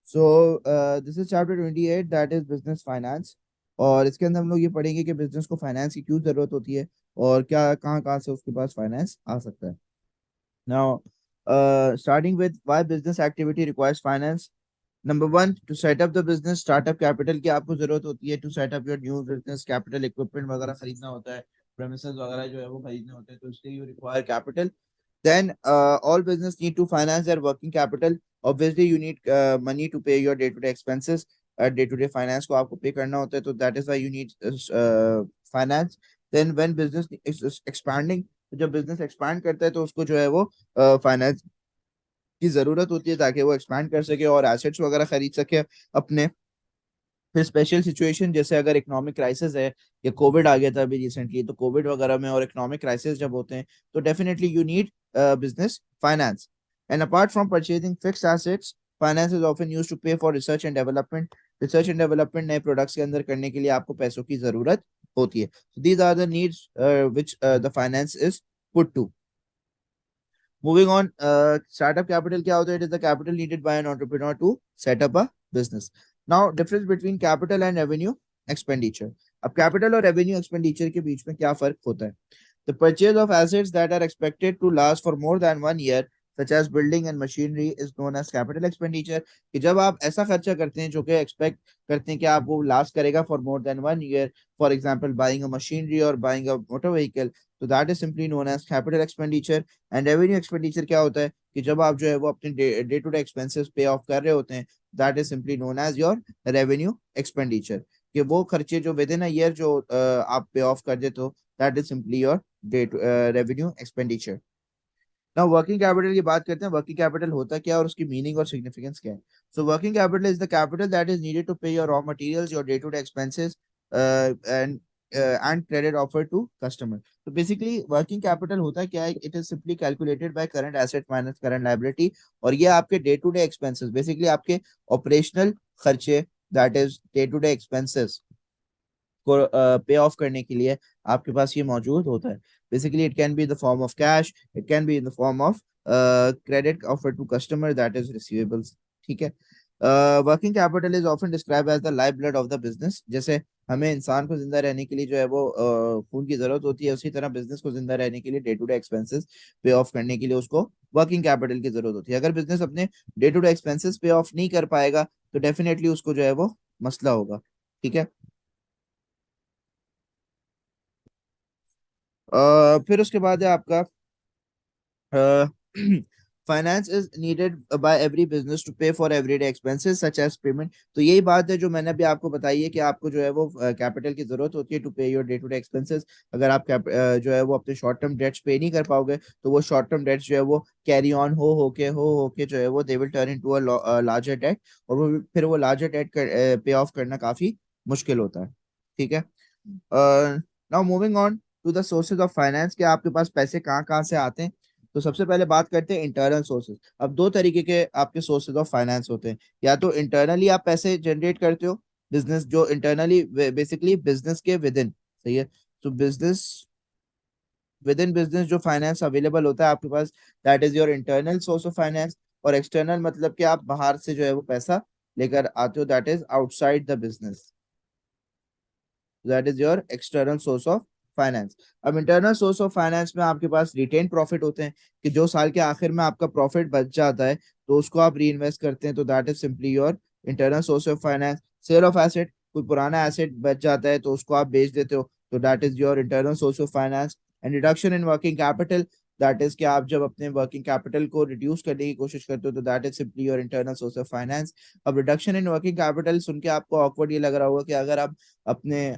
So this is chapter 28 that is business finance. और इसके अंदर हम लोग ये पढ़ेंगे कि बिजनेस को फाइनेंस की क्यों जरूरत होती है और क्या कहाँ कहाँ से उसके पास फाइनेंस आ सकता है। Now starting with why business activity requires finance. Number one, to setup the business, startup capital की आपको जरूरत होती है। To setup your new business, capital equipment वगैरह खरीदना होता है, प्रेमिसेस वगैरह जो है वो खरीदने होते हैं, तो इसके लिए you require capital. Then all business need to finance their working capital. Obviously, you need money to pay your day-to-day expenses. Day-to-day finance को आपको pay करना होता है, तो that is why you need finance. Then when business is expanding, तो जब business expand करता है तो उसको जो है वो finance की जरूरत होती है ताकि वो expand कर सके और assets वगैरह खरीद सके अपने। फिर स्पेशल सिचुएशन जैसे अगर इकोनॉमिक क्राइसिस है या कोविड आ गया था अभी रिसेंटली, तो कोविड वगैरह में और इकोनॉमिक क्राइसिस जब होते हैं तो definitely you need business finance. And apart from purchasing fixed assets, finance is often used to pay for research and development. Research and development नए प्रोडक्ट्स के अंदर करने के लिए आपको पैसों की जरूरत होती है। These are the needs which the finance is put to. Moving on, startup capital क्या होता है? It is the capital needed by an entrepreneur to set up a business. Now difference between capital and revenue expenditure. अब capital और revenue expenditure के बीच में क्या फर्क होता है? The purchase of assets that are expected to last for more than 1 year, such as building and machinery, is known as capital expenditure। कि जब आप ऐसा खर्चा करते हैं जो कि एक्सपेक्ट करते हैं कि आप वो लास्ट करेगा for more than 1 year, for example buying a machinery और बाइंग अ मोटर व्हीकल, तो that is simply known as capital expenditure. And revenue expenditure क्या होता है कि जब आप जो है वो अपने day to day expenses pay off कर रहे होते हैं, that is simply known as your revenue expenditure. कि वो खर्चे जो विद इन अ ईयर जो आप पे ऑफ कर देते हो, that is simply your revenue expenditure. Now working capital की बात करते हैं। वर्किंग कैपिटल होता क्या है और उसकी मीनिंग और सिग्निफिकेंस क्या है? So working capital is the capital that is needed to pay your raw materials, your day to day expenses and credit offer to customer. तो बेसिकली वर्किंग कैपिटल होता क्या है? It is simply calculated by current asset minus current liability. और ये आपके day to day expenses, basically आपके operational खर्चे, that is day to day expenses को पे ऑफ करने के लिए आपके पास ये मौजूद होता है। Basically it can be in the form of cash, it can be in the form of credit offer to customer, that is receivables. ठीक है। Working capital is often describe as the life blood of the business. जैसे हमें इंसान को जिंदा रहने के लिए जो है वो खून की जरूरत होती है, उसी तरह बिजनेस को जिंदा रहने के लिए day to day expenses pay of करने के लिए उसको वर्किंग कैपिटल की जरूरत होती है। अगर बिजनेस अपने day to day expenses pay of नहीं कर पाएगा तो डेफिनेटली उसको जो है वो मसला होगा। ठीक है। फिर उसके बाद है आपका finance is needed by every business to pay for everyday expenses such as payment. तो यही बात है जो मैंने अभी आपको बताई है कि आपको जो है वो कैपिटल की जरूरत होती है to pay your day to day expenses. अगर आप जो है वो अपने शॉर्ट टर्म डेट्स पे नहीं कर पाओगे तो वो शॉर्ट टर्म डेट्स जो है वो कैरी ऑन हो के जो है वो they will turn into a larger debt. और वो फिर वो लार्जर डेट पे ऑफ करना काफी मुश्किल होता है। ठीक है। Now moving on to the sources of finance, कि आपके पास पैसे कहाँ कहाँ से आते हैं। तो सबसे पहले बात करते हैं इंटरनल सोर्सेज। अब दो तरीके के आपके सोर्सेज ऑफ फाइनेंस होते हैं। या तो इंटरनली आप पैसे जनरेट करते हो, बिजनेस जो इंटरनली बेसिकली बिजनेस के विद इन, सही है। तो बिजनेस विद इन बिजनेस जो फाइनेंस अवेलेबल होता है आपके पास, that is your internal source of finance. और एक्सटर्नल मतलब कि आप बाहर से जो है वो पैसा लेकर आते हो, that is outside the business, that is your external source of finance. अब इंटरनल सोर्स ऑफ फाइनेंस में आपके पास रिटेन प्रॉफिट होते हैं कि जो साल के आखिर में आपका प्रॉफिट बच जाता है तो उसको आप री इन्वेस्ट करते हैं, तो that is simply your internal source of finance. Sale of asset, कोई पुराना एसेट बच जाता है तो उसको आप बेच देते हो, तो that is your internal source of finance. And reduction in working capital, that is कि आप जब अपने वर्किंग कैपिटल को रिड्यूस करने की कोशिश करते हो तो that is simply your internal source of finance. अब रिडक्शन इन वर्किंग कैपिटल सुन के आपको ऑकवर्ड ये लग रहा होगा कि अगर आप अपने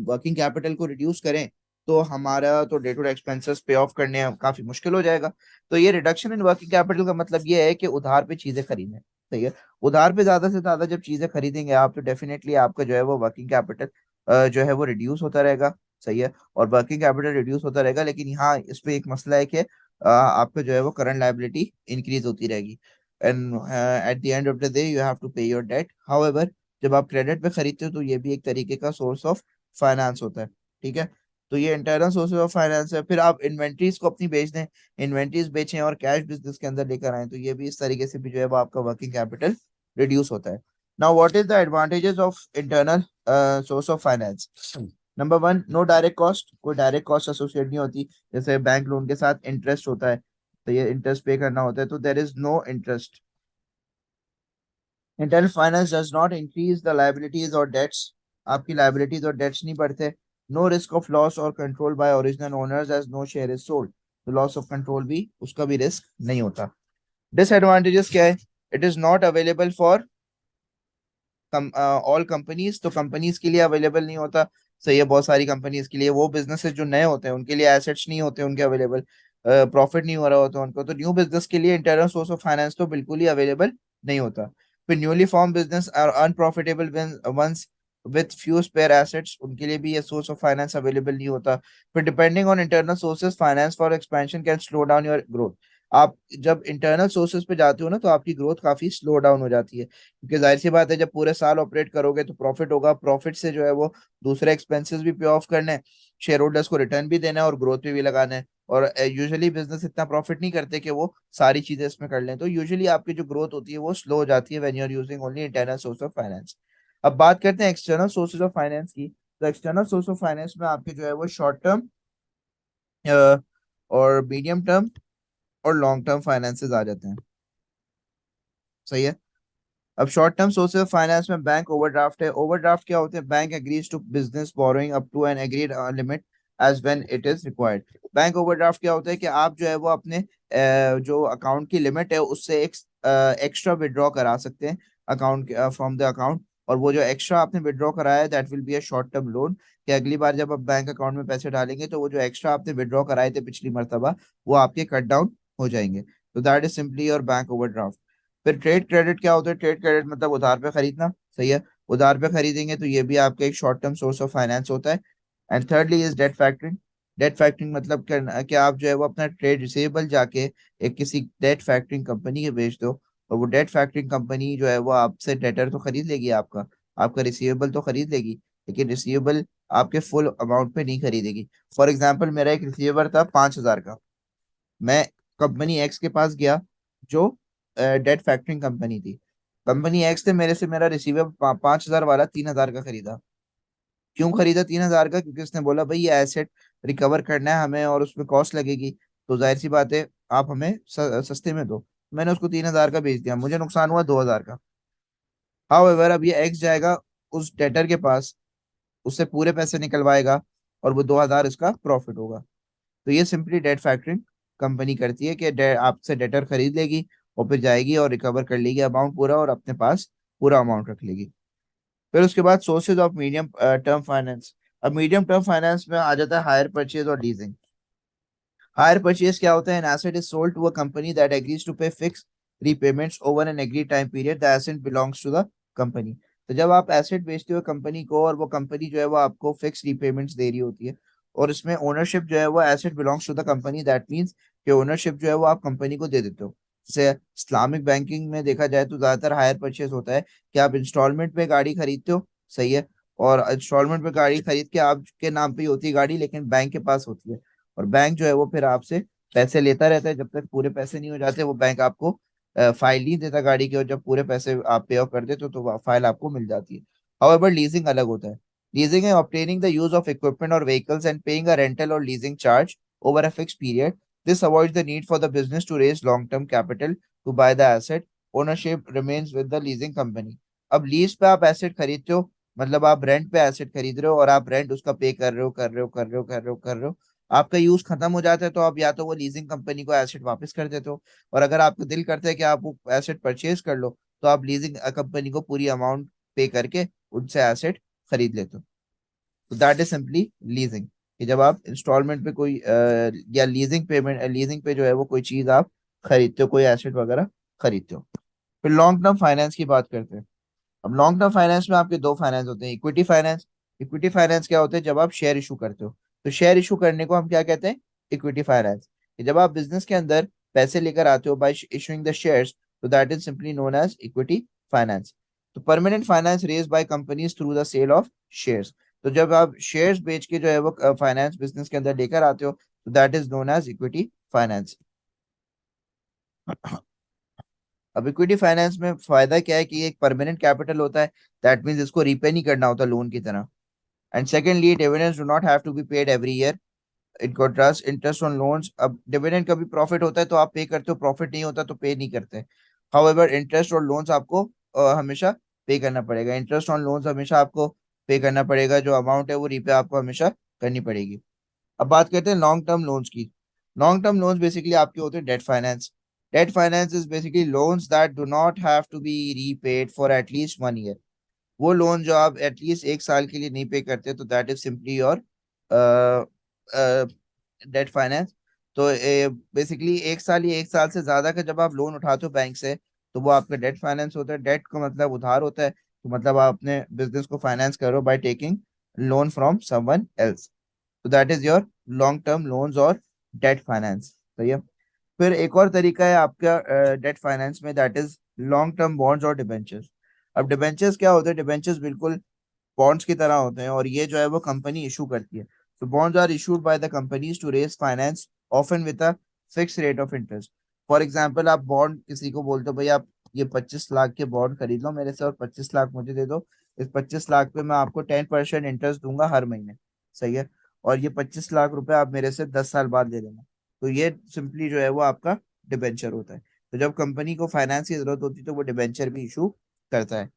वर्किंग कैपिटल को रिड्यूस करें तो हमारा तो day to day expenses pay of करने काफी मुश्किल हो जाएगा। तो ये रिडक्शन इन वर्किंग कैपिटल का मतलब ये है कि उधार पे चीजें खरीदें। सही है। उधार पे ज्यादा से ज्यादा जब चीजें खरीदेंगे आप तो डेफिनेटली आपका जो है वो वर्किंग कैपिटल जो है वो रिड्यूस होता रहेगा। सही है। और वर्किंग कैपिटल रिड्यूस होता रहेगा, लेकिन यहाँ इस पे एक मसला है कि आपका जो है वो करंट लायबिलिटी इंक्रीज होती रहेगी। And at the end of the day you have to pay your debt. However जब आप क्रेडिट पे खरीदते हो तो ये भी एक तरीके का सोर्स ऑफ फाइनेंस होता है। ठीक है। तो ये इंटरनल सोर्सेज ऑफ फाइनेंस है। फिर आप इन्वेंट्रीज को अपनी बेच दें, इन्वेंट्रीज बेचें और कैश बिजनेस के अंदर लेकर आए, तो ये भी इस तरीके से भी जो है वो आपका वर्किंग कैपिटल रिड्यूस होता है। Now what is the advantages of internal source of finance? Number one, no direct cost, कोई डायरेक्ट कॉस्ट एसोसिएट नहीं होती। जैसे बैंक लोन के साथ इंटरेस्ट होता है, तो ये इंटरेस्ट पे करना होता है, तो there is no interest. Internal finance does not increase the liabilities और डेट्स, आपकी लाइबिलिटीज और डेट्स नहीं बढ़ते। नो रिस्क ऑफ लॉस और control by original owners as no share is sold, तो लॉस ऑफ कंट्रोल भी, उसका भी रिस्क नहीं होता। डिसएडवांटेजेस क्या है? It is not available for all companies, तो कंपनीज के लिए अवेलेबल नहीं होता। सही है, बहुत सारी कंपनीज के लिए, वो बिजनेसेस जो नए होते हैं उनके लिए एसेट्स नहीं होते उनके अवेलेबल, प्रॉफिट नहीं हो रहा होता उनको, तो न्यू बिजनेस के लिए इंटरनल सोर्स ऑफ फाइनेंस तो बिल्कुल ही अवेलेबल नहीं होता। फिर newly form business are unprofitable ones with few spare assets, उनके लिए भी ये सोर्स ऑफ फाइनेंस अवेलेबल नहीं होता। फिर depending on internal sources finance for expansion can slow down your growth, आप जब इंटरनल सोर्सेज पे जाते हो ना तो आपकी ग्रोथ काफी स्लो डाउन हो जाती है, क्योंकि जाहिर सी बात है जब पूरे साल ऑपरेट करोगे तो प्रॉफिट होगा, प्रॉफिट से जो है वो दूसरे एक्सपेंसेस भी पे ऑफ करने हैं, शेयर होल्डर्स को रिटर्न भी देना है और ग्रोथ पे भी लगाना है। और यूजुअली बिजनेस इतना प्रॉफिट नहीं करते कि वो सारी चीजें इसमें कर लें, तो यूजुअली आपकी जो ग्रोथ होती है वो स्लो हो जाती है when you are using only internal source of finance. अब बात करते हैं एक्सटर्नल सोर्सेज ऑफ फाइनेंस की। तो एक्सटर्नल सोर्स ऑफ फाइनेंस में आपके जो है वो शॉर्ट टर्म और मीडियम टर्म और लॉन्ग टर्म फाइनेंसेस आ जाते हैं। सही है। अब short term sources of finance में बैंक ओवरड्राफ्ट है। ओवरड्राफ्ट क्या होते हैं? Bank agrees to business borrowing up to an agreed limit as when it is required. Bank overdraft क्या होता है कि आप जो है वो अपने जो अकाउंट की लिमिट है उससे एक एक्स्ट्रा विड्रॉ करा सकते हैं अकाउंट फ्रॉम द अकाउंट, और वो जो एक्स्ट्रा आपने विड्रॉ कराया है that will be a short term loan, कि अगली बार जब आप बैंक अकाउंट में पैसे डालेंगे तो वो जो एक्स्ट्रा आपने विड्रॉ कराए थे पिछली मरतबा वो आपके कट डाउन हो जाएंगे। तो that is simply your bank overdraft. फिर ट्रेड क्रेडिट क्या होता है? ट्रेड क्रेडिट मतलब उधार पे खरीदना। सही है, उधार पे खरीदेंगे तो ये भी आपका एक short term source of finance होता है। And thirdly is debt factoring. Debt factoring मतलब कि आप जो है वो अपना ट्रेड रिसीवेबल जाके एक किसी डेट फैक्टरिंग कंपनी के बेच दो, और वो डेट फैक्टरिंग कंपनी जो है वो आपसे डेटर तो खरीद लेगी, आपका आपका रिसीवेबल तो खरीद लेगी, लेकिन रिसीवेबल आपके फुल अमाउंट पे नहीं खरीदेगी। फॉर एग्जाम्पल मेरा एक रिसीवेबल था 5,000 का, मैं कंपनी एक्स के पास गया जो डेट फैक्टरिंग कंपनी थी। कंपनी एक्स ने मेरे से मेरा रिसीवर 5,000 वाला 3,000 का खरीदा। क्यों खरीदा 3,000 का? क्योंकि उसने बोला भाई ये एसेट रिकवर करना है हमें और उसमें कॉस्ट लगेगी, तो जाहिर सी बात है आप हमें सस्ते में दो। मैंने उसको 3,000 का बेच दिया, मुझे नुकसान हुआ 2,000 का। हाउएवर अब ये एक्स जाएगा उस डेटर के पास, उससे पूरे पैसे निकलवाएगा और वो 2,000 इसका प्रॉफिट होगा। तो ये सिंपली डेट फैक्टरिंग कंपनी करती है कि आपसे डेटर खरीद लेगी और फिर जाएगी और रिकवर कर लेगी अमाउंट पूरा और अपने पास पूरा अमाउंट रख लेगी। फिर उसके बाद sources of medium term finance. अब मीडियम टर्म फाइनेंस में आ जाता है हायर परचेज और लीजिंग। हायर परचेज क्या होता है? An asset is sold to a company that agrees to pay fix repayments over an agreed time period, the asset belongs to the company. तो जब आप एसेट बेचते हो कंपनी को और वो कंपनी जो है वो आपको फिक्स रीपेमेंट्स दे रही होती है, और इसमें ओनरशिप जो है वो asset belongs to the company, that means कि ओनरशिप जो है वो आप कंपनी को दे देते हो। जैसे इस्लामिक बैंकिंग में देखा जाए तो ज्यादातर हायर परचेज होता है कि आप इंस्टॉलमेंट पे गाड़ी खरीदते हो। सही है, और इंस्टॉलमेंट पे गाड़ी खरीद के आपके नाम पे ही होती है गाड़ी, लेकिन बैंक के पास होती है, और बैंक जो है वो फिर आपसे पैसे लेता रहता है जब तक पूरे पैसे नहीं हो जाते। वो बैंक आपको फाइल नहीं देता गाड़ी की, और जब पूरे पैसे आप पे ऑफ कर देते हो तो वो फाइल आपको मिल जाती है। हाउएवर लीजिंग अलग होता है। लीजिंग है obtaining the use of equipment or vehicles and paying a rental or leasing charge over a fix period. This avoids the need for the business to raise long term capital to buy the asset. Ownership remains with the leasing company. अब lease पे आप asset खरीदते हो, मतलब आप rent पे asset खरीद रहे हो और आप रेंट उसका पे कर रहे हो कर रहे हो कर रहे हो कर रहे हो कर रहे हो। आपका यूज खत्म हो जाता है तो आप या तो वो लीजिंग कंपनी को एसेट वापस कर देते हो, और अगर आपको दिल करता है कि आप वो एसेट परचेज कर लो तो आप लीजिंग कंपनी को पूरी अमाउंट पे करके उनसे एसेट खरीद लेते हो। तो दैट इज सिंपली लीजिंग, कि जब आप इंस्टॉलमेंट पे कोई या लीजिंग पेमेंट लीजिंग पे जो है वो कोई चीज आप खरीदते हो, कोई एसेट वगैरह खरीदते हो। फिर लॉन्ग टर्म फाइनेंस की बात करते हैं। अब लॉन्ग टर्म फाइनेंस में आपके दो फाइनेंस होते हैं, इक्विटी फाइनेंस। इक्विटी फाइनेंस क्या होता है? जब आप शेयर इशू करते हो, तो शेयर इशू करने को हम क्या कहते हैं? Equity finance. जब आप बिजनेस के अंदर पैसे लेकर आते हो बाय इशूइंग द शेयर्स, तो that is simply known as equity finance. तो permanent finance raise by companies through the sale of shares. तो जब आप शेयर्स बेच के जो है वो फाइनेंस बिजनेस के अंदर लेकर आते हो, तो that is known as equity finance. अब इक्विटी फाइनेंस में फायदा क्या है कि एक परमानेंट कैपिटल होता है, दैट मीन्स इसको रीपे नहीं करना होता लोन की तरह। And secondly, dividends do not have to be paid every year, in contrast interest on loans, अब डिविडेंड कभी प्रॉफिट होता है तो आप पे करते हो, प्रॉफिट नहीं होता तो पे नहीं करते। हाउएवर इंटरेस्ट और लोन्स आपको हमेशा पे करना पड़ेगा, इंटरेस्ट ऑन लोन्स हमेशा आपको पे करना पड़ेगा, जो अमाउंट है वो रीपे आपको हमेशा करनी पड़ेगी। अब बात करते हैं लॉन्ग टर्म लोन्स की। लॉन्ग टर्म लोन्स बेसिकली आपके होते हैं debt finance. Debt finance is basically loans that do not have to be repaid for at least 1 year. वो लोन जो आप एटलीस्ट 1 साल के लिए नहीं पे करते तो that is simply your debt finance. तो बेसिकली 1 साल या 1 साल से ज्यादा का जब आप लोन उठाते हो बैंक से, तो वो आपका डेट फाइनेंस होता है। डेट का मतलब उधार होता है, तो मतलब आप अपने बिजनेस को फाइनेंस करो by taking loan from someone else. तो that is your long term loans और डेट फाइनेंस। सही है। फिर एक और तरीका है आपका डेट फाइनेंस में, that is long term bonds और डिबेंचर्स। अब डिबेंचर्स क्या होते हैं? डिबेंचर्स बिल्कुल बॉन्ड्स की तरह होते हैं, और ये जो है वो कंपनी इशू करती है। तो bonds are issued by the companies to raise finance, often with a fix rate of interest. For example, आप बॉन्ड किसी को बोलते हो भाई आप ये 25 लाख के बॉन्ड खरीद लो मेरे से और 25 लाख मुझे दे दो, इस 25 लाख पे मैं आपको 10% इंटरेस्ट दूंगा हर महीने। सही है। और ये 25 लाख रुपए आप मेरे से 10 साल बाद ले लेना। तो ये सिंपली जो है वो आपका डिबेंचर होता है। तो जब कंपनी को फाइनेंस की जरूरत होती है तो वो डिबेंचर भी इशू करता है।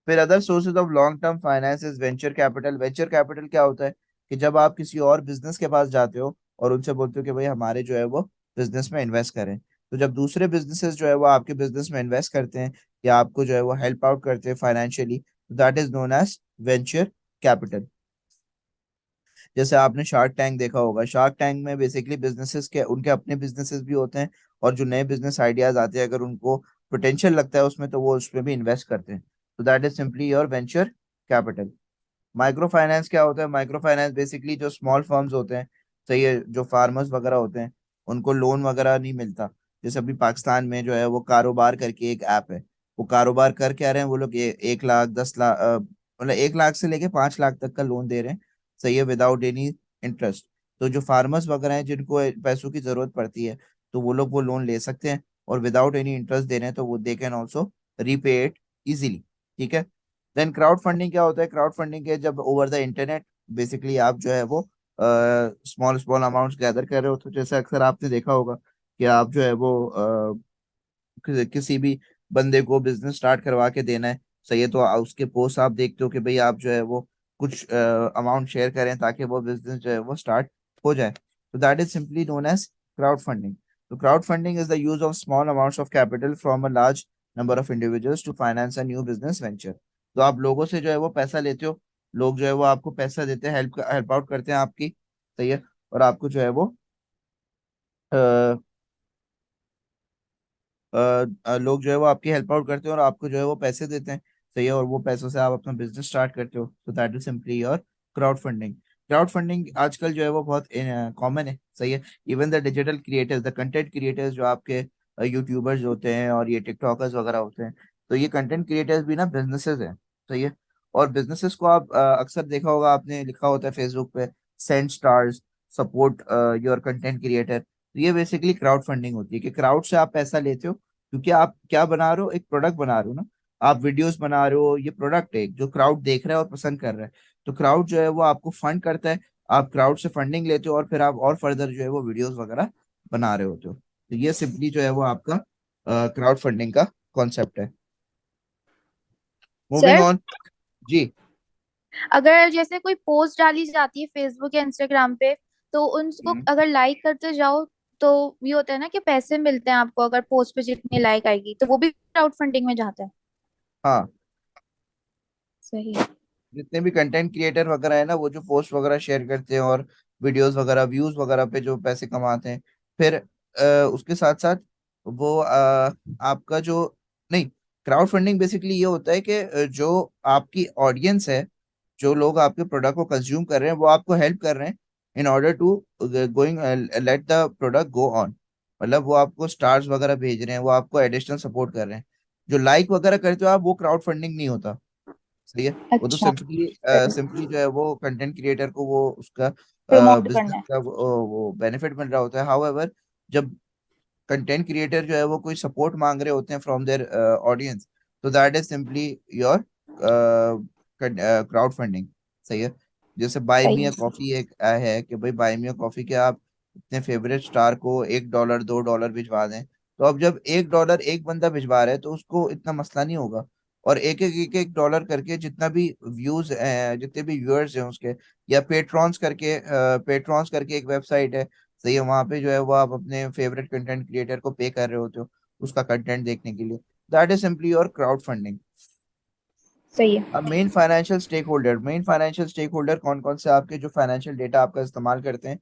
फिर other sources of long term finance is venture capital. Venture capital क्या होता है कि जब आप किसी और बिजनेस के पास जाते हो और उनसे बोलते हो कि भाई हमारे जो है वो बिजनेस में इन्वेस्ट करें, तो जब दूसरे बिजनेसेस जो है वो आपके बिजनेस में इन्वेस्ट करते हैं या आपको जो है वो हेल्प आउट करते हैं financially, that is known as venture capital. जैसे आपने शार्क टैंक देखा होगा, शार्क टैंक में बेसिकली बिजनेसेस के उनके अपने बिजनेसेस भी होते हैं, और जो नए बिजनेस आइडियाज आते हैं अगर उनको पोटेंशियल लगता है उसमें तो वो उसमें भी इन्वेस्ट करते हैं। तो that is simply your venture capital. Micro finance क्या होता है? माइक्रो फाइनेंस बेसिकली जो स्मॉल फर्म्स होते हैं, सही है, जो फार्मर्स वगैरह होते हैं, उनको लोन वगैरह नहीं मिलता। जैसे अभी पाकिस्तान में जो है वो कारोबार करके एक ऐप है, वो कारोबार कर क्या रहे हैं वो लोग, 1 लाख 10 लाख मतलब 1 लाख से लेके 5 लाख तक का लोन दे रहे हैं। सही है, विदाउट एनी इंटरेस्ट। तो जो फार्मर्स वगैरह हैं जिनको पैसों की जरूरत पड़ती है, तो वो लोग वो लोन ले सकते हैं, और विदाउट एनी इंटरेस्ट दे रहे हैं, तो वो they can also repay it easily. ठीक है। देन क्राउड फंडिंग क्या होता है? क्राउड फंडिंग के जब ओवर द इंटरनेट बेसिकली आप जो है वो स्मॉल स्मॉल अमाउंट्स गैदर कर रहे हो, तो जैसे अक्सर आपने देखा होगा कि आप जो है वो किसी भी बंदे को बिजनेस स्टार्ट करवा के देना है। सही है, तो उसके पोस्ट आप देखते हो कि भाई आप जो है वो कुछ अमाउंट शेयर करें ताकि वो बिजनेस जो है वो स्टार्ट हो जाए। तो that is simply known as crowd funding. तो crowd funding is the use of small amounts of capital from a large number of individuals to finance a new business venture. तो आप लोगों से जो है वो पैसा लेते हो, लोग जो है वो आपको पैसा देते हैं, हेल्प हेल्प आउट करते हैं आपकी। सही है। और आपको जो है वो लोग जो है वो आपकी हेल्प आउट करते हैं और आपको जो है वो पैसे देते हैं। सही है। और वो पैसों से आप अपना बिजनेस स्टार्ट करते हो, तो that is simply your crowd funding. Crowd funding आजकल जो है वो बहुत कॉमन है। सही है। Even the digital creators, the content creators जो आपके यूट्यूबर्स होते हैं और ये टिकटॉकर्स वगैरह होते हैं, तो ये कंटेंट क्रिएटर्स भी ना बिजनेसेस हैं। सही है। और बिजनेसेस को आप अक्सर देखा होगा, आपने लिखा होता है फेसबुक पे, send stars, support your content creator. तो ये बेसिकली क्राउड फंडिंग होती है कि क्राउड से आप पैसा लेते हो, क्योंकि आप क्या बना रहे हो, एक प्रोडक्ट बना रहे हो ना, आप वीडियोस बना रहे हो, ये प्रोडक्ट है जो क्राउड देख रहा है और पसंद कर रहा है। तो क्राउड जो है वो आपको फंड करता है, आप क्राउड से फंडिंग लेते हो और फिर आप और फर्दर जो है वो वीडियोस वगैरह बना रहे होते हो। तो ये सिंपली जो है वो आपका क्राउड फंडिंग का कॉन्सेप्ट है। Moving sir, on. जी। अगर जैसे कोई पोस्ट डाली जाती है फेसबुक या इंस्टाग्राम पे, तो उनको हम्म, अगर लाइक करते जाओ तो ये होता है ना कि पैसे मिलते हैं आपको, अगर पोस्ट पे जितनी लाइक आएगी, तो वो भी क्राउड फंडिंग में जाता है। हाँ। सही है। जितने भी कंटेंट क्रिएटर वगैरह है ना, वो जो पोस्ट वगैरह शेयर करते हैं और वीडियोस वगैरह व्यूज वगैरह पे जो पैसे कमाते हैं, फिर उसके साथ साथ वो आपका जो, नहीं, क्राउड फंडिंग बेसिकली ये होता है कि जो आपकी ऑडियंस है, जो लोग आपके प्रोडक्ट को कंज्यूम कर रहे हैं, वो आपको हेल्प कर रहे हैं in order to going let the product go on. मतलब वो आपको स्टार्स वगैरह भेज रहे हैं, वो आपको एडिशनल सपोर्ट कर रहे हैं। जो लाइक वगैरह करते हो आप, वो क्राउड फंडिंग नहीं होता। सही है। वो तो अच्छा। सिंपली सिंपली जो है वो कंटेंट क्रिएटर को वो उसका प्रमोट बिजनेस करना है। का वो बेनिफिट मिल रहा होता है। हाउएवर, जब कंटेंट क्रिएटर जो है वो कोई सपोर्ट मांग रहे होते हैं फ्रॉम देयर ऑडियंस, तो that is simply your crowd funding. सही है। जैसे बाय मी सही अ है। कॉफी एक है कि भाई बाय मी अ कॉफी के आप अपने फेवरेट स्टार को $1 $2 भिजवा दें। तो अब जब $1 एक बंदा भिजवा रहा है तो उसको इतना मसला नहीं होगा। और एक एक डॉलर करके जितना भी व्यूज जितने भी व्यूअर्स हैं उसके, या पेट्रॉन्स करके एक वेबसाइट है। सही है। वहां पे जो है वो आप अपने फेवरेट कंटेंट क्रिएटर को पे कर रहे होते हो उसका कंटेंट देखने के लिए। That is simply your crowd funding. सही अब है। मेन फाइनेंशियल स्टेक होल्डर कौन कौन से आपके जो फाइनेंशियल डेटा आपका इस्तेमाल करते हैं।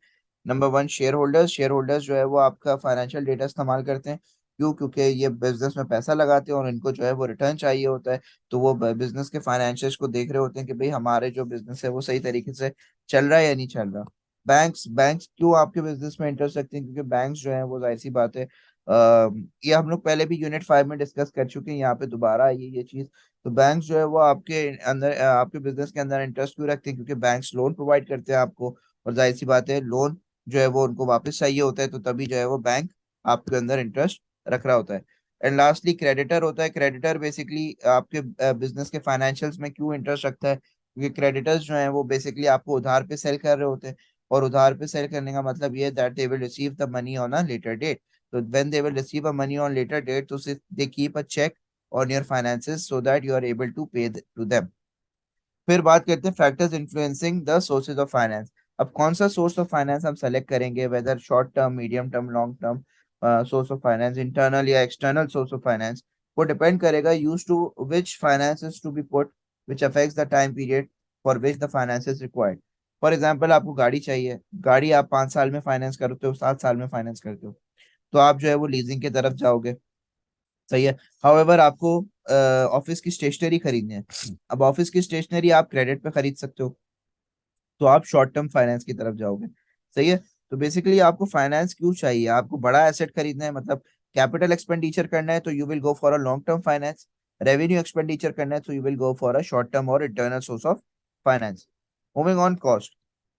नंबर वन, शेयर होल्डर्स जो है वो आपका फाइनेंशियल डेटा इस्तेमाल करते हैं। क्यों? क्योंकि ये बिजनेस में पैसा लगाते हैं और इनको जो है वो रिटर्न चाहिए होता है। तो वो बिजनेस के फाइनेंशियल्स को देख रहे होते हैं कि भाई हमारे जो बिजनेस है वो सही तरीके से चल रहा है या नहीं चल रहा। बैंक्स क्यों आपके बिजनेस में इंटरेस्ट रखते हैं? क्योंकि बैंक्स जो है वो जाहिर सी बात है, ये हम लोग पहले भी यूनिट 5 में डिस्कस कर चुके हैं, यहाँ पे दोबारा आई है ये चीज। तो बैंक्स जो है वो आपके अंदर आपके बिजनेस के अंदर इंटरेस्ट क्यों रखते हैं? क्योंकि बैंक्स लोन प्रोवाइड करते हैं आपको, और जाहिर सी बात है लोन जो है वो उनको वापस चाहिए होता है, तो तभी जो है वो बैंक आपके अंदर इंटरेस्ट रख रहा होता है। एंड लास्टली क्रेडिटर होता है। क्रेडिटर बेसिकली आपके बिजनेस के फाइनेंशियल्स में क्यों इंटरेस्ट रखता है? क्योंकि क्रेडिटर्स जो है वो बेसिकली आपको उधार पे सेल कर रहे होते हैं, और उधार पे सेल करने का मतलब ये है that they will receive the money on a later date. तो when they will receive a money on later date, तो they keep a check on your finances so that you are able to pay to them। फिर बात करते हैं factors influencing the sources of finance. अब कौन सा source of finance हम select करेंगे, whether short term, medium term, long term source of finance, internal या एक्सटर्नल सोर्स ऑफ फाइनेंस, वो डिपेंड करेगा use to which finance is to be put, which affects the time period for which the finance is required. For example आपको गाड़ी चाहिए, गाड़ी आप 5 साल में फाइनेंस करते हो, 7 साल में फाइनेंस करते हो, तो आप जो है वो लीजिंग की तरफ जाओगे। सही है। हाउएवर आपको ऑफिस की स्टेशनरी खरीदनी है, अब ऑफिस की स्टेशनरी आप क्रेडिट पे खरीद सकते हो, तो आप शॉर्ट टर्म फाइनेंस की तरफ जाओगे। सही है। तो बेसिकली आपको फाइनेंस क्यों चाहिए? आपको बड़ा एसेट खरीदना है, मतलब कैपिटल एक्सपेंडिचर करना है, तो you will go for a long term finance. Revenue expenditure करना है तो you will go for a short term और internal source of finance. Moving on cost.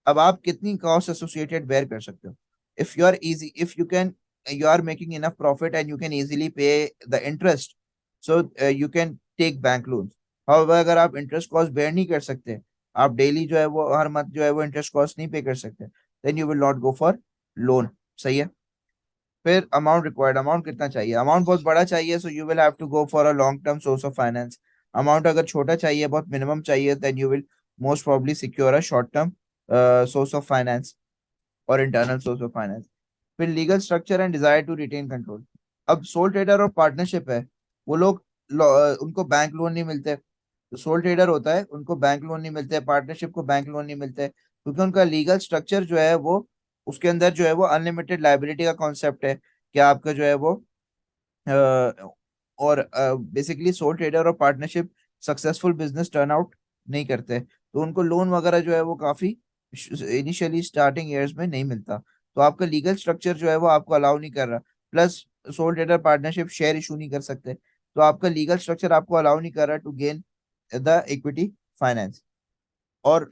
अब आप कितनी कॉस्ट एसोसिएटेड बेयर कर सकते हो? If you can, you are making enough profit and you can easily pay the interest, so you can take bank loans। however अगर आप interest cost bear नहीं कर सकते, आप डेली जो है वो हर मंथ जो है वो इंटरेस्ट कॉस्ट नहीं पे कर सकते, then you will not go for loan. सही है। फिर अमाउंट रिक्वायर्ड, अमाउंट कितना चाहिए? अमाउंट बहुत बड़ा चाहिए, so you will have to go for a long term source of finance. Amount अगर छोटा चाहिए, बहुत मिनिमम चाहिए, then you will most probably secure a short term source of finance और इंटरनल सोर्स ऑफ फाइनेंस। फिर legal structure and desire to retain control. अब sole trader और partnership है, वो लोग उनको बैंक लोन नहीं मिलते। तो सोल ट्रेडर होता है उनको बैंक लोन नहीं मिलते, पार्टनरशिप को बैंक लोन नहीं मिलते, क्योंकि उनका लीगल स्ट्रक्चर जो है वो, उसके अंदर जो है वो अनलिमिटेड लाइबिलिटी का कॉन्सेप्ट है कि आपका जो है वो अ, और बेसिकली सोल ट्रेडर और partnership successful business turn out नहीं करते, तो उनको लोन वगैरह जो है वो काफी इनिशियली स्टार्टिंग ईयर्स में नहीं मिलता। तो आपका लीगल स्ट्रक्चर जो है वो आपको अलाउ नहीं कर रहा। Plus soul trader partnership share issue नहीं कर सकते, तो आपका लीगल स्ट्रक्चर आपको अलाउ नहीं कर रहा to gain the equity finance. और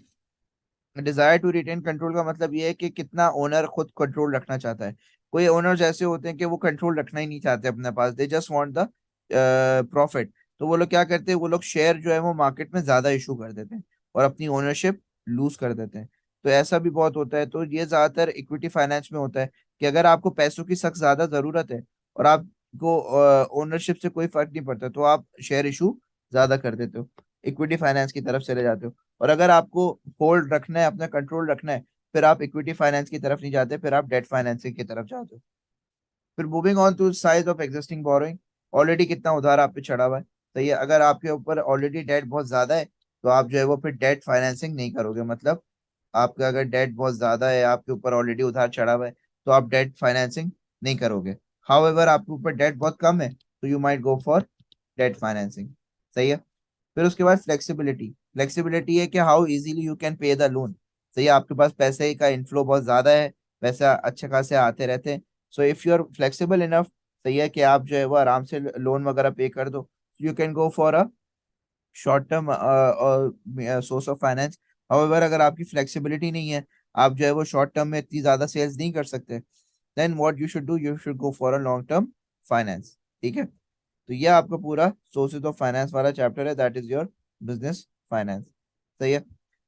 डिजायर टू रिटेन कंट्रोल का मतलब ये है कि कितना ओनर खुद कंट्रोल रखना चाहता है। कोई ओनर्स ऐसे होते हैं कि वो कंट्रोल रखना ही नहीं चाहते अपने पास, they just want the profit. तो वो लोग क्या करते हैं, वो लोग शेयर जो है वो मार्केट में ज्यादा इशू कर देते हैं और अपनी ओनरशिप लूज कर देते हैं। तो ऐसा भी बहुत होता है। तो ये ज्यादातर इक्विटी फाइनेंस में होता है कि अगर आपको पैसों की सख्त ज्यादा जरूरत है और आपको ओनरशिप से कोई फर्क नहीं पड़ता, तो आप शेयर इशू ज्यादा कर देते हो, इक्विटी फाइनेंस की तरफ चले जाते हो। और अगर आपको होल्ड रखना है, अपना कंट्रोल रखना है, फिर आप इक्विटी फाइनेंस की तरफ नहीं जाते, फिर आप डेट फाइनेंसिंग की तरफ जाते हो। फिर moving on to size of existing borrowing. Already कितना उधार आप पे चढ़ा हुआ है। तो ये अगर आपके ऊपर ऑलरेडी डेट बहुत ज्यादा है, तो आप जो है वो फिर डेट फाइनेंसिंग नहीं करोगे। मतलब आपका अगर डेट बहुत ज्यादा है, आपके ऊपर ऑलरेडी उधार चढ़ा हुआ है, तो आप डेट फाइनेंसिंग नहीं करोगे। हाउएवर आपके ऊपर डेट बहुत कम है, तो you might go for debt financing. सही है। फिर उसके बाद फ्लेक्सिबिलिटी। फ्लेक्सिबिलिटी है कि how easily you can pay the loan. सही है, आपके पास पैसे का इनफ्लो बहुत ज्यादा है, पैसा अच्छे खासे आते रहते हैं। So if you are flexible enough, सही है कि आप जो है वो आराम से लोन वगैरह पे कर दो, you can go for a short term source of finance. However अगर आपकी फ्लेक्सिबिलिटी नहीं है, आप जो है वो शॉर्ट टर्म में इतनी ज्यादा सेल्स नहीं कर सकते, then what you should do, you should go for a long term finance. ठीक है, तो ये आपका पूरा सोर्सेज ऑफ फाइनेंस वाला चैप्टर है, that is your business finance. सही है,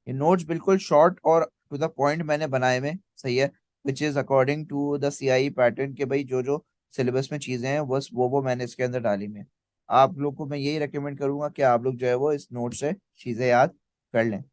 ये नोट्स बिल्कुल शॉर्ट और टू द पॉइंट मैंने बनाए में, सही है, which is according to the CI pattern के भाई जो जो सिलेबस में चीजें हैं बस वो मैंने इसके अंदर डाली में। आप लोग को मैं यही रेकमेंड करूंगा कि आप लोग जो है वो इस नोट से चीजें याद कर लें।